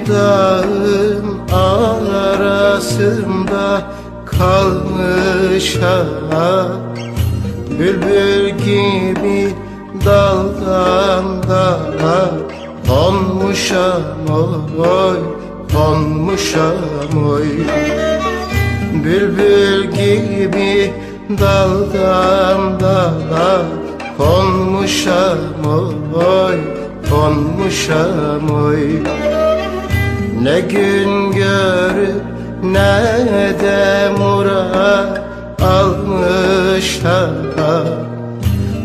dağın arasında kalmışam, bülbül gibi daldan dala konmuşam oy, konmuşam oy. Bülbül gibi daldan dala konmuşam oy, konmuşam oy. Ne gün görüp ne de murat almışam,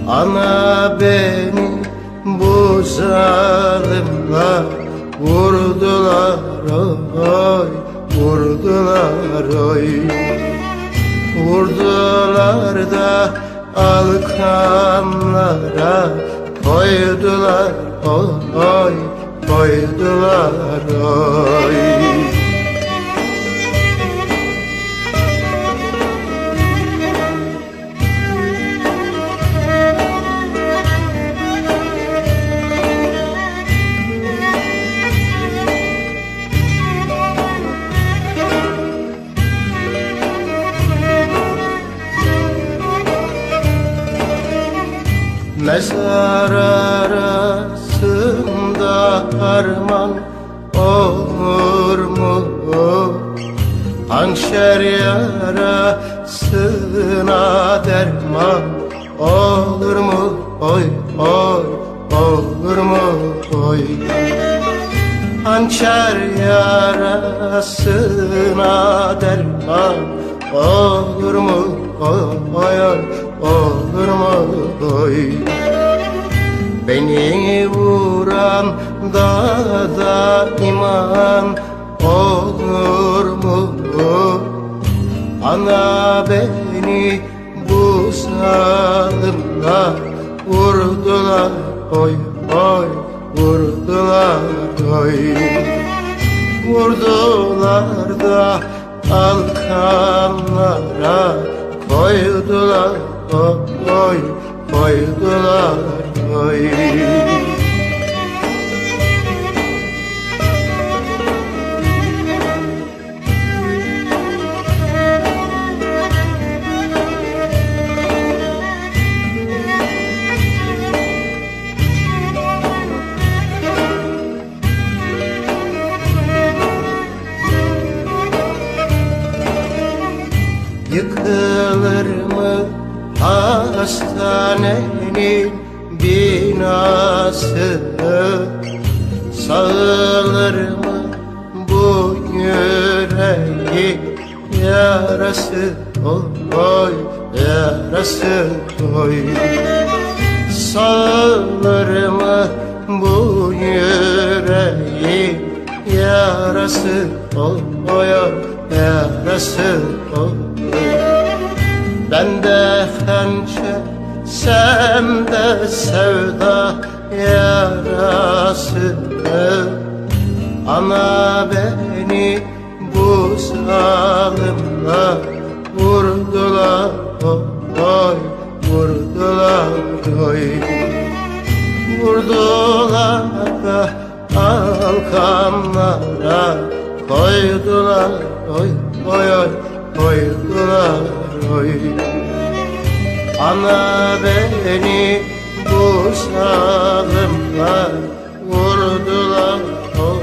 ana beni bu zalimler vurdular oy, vurdular oy. Vurdular da alkanlara koydular oy, koydular oy. Mezar arasında arman olur mu? Hançer yarasına derman olur mu? Oy oy, olur mu? Oy. Hançer yarasına derman olur mu? Oy oy, olur mu? Oy. Beni vuran da iman olur mu? Ana beni bu zalimler vurdular oy oy, vurdular oy. Vurdular da alkanlara koydular oy, koydular oy. Yıkılır mı hastanenin binası? Sağılır mı bu yüreğin yarası oy, yarası oy. Sağılır mı bu yüreğin yarası oy, yarası oy. Ben de hançer, sen de sevda yarası. Ana beni bu zalimler vurdular oy, vurdular oy. Vurdular da alkanlara koydular oy oy oy, koydular oy. Ana beni bu zalimler vurdular oy.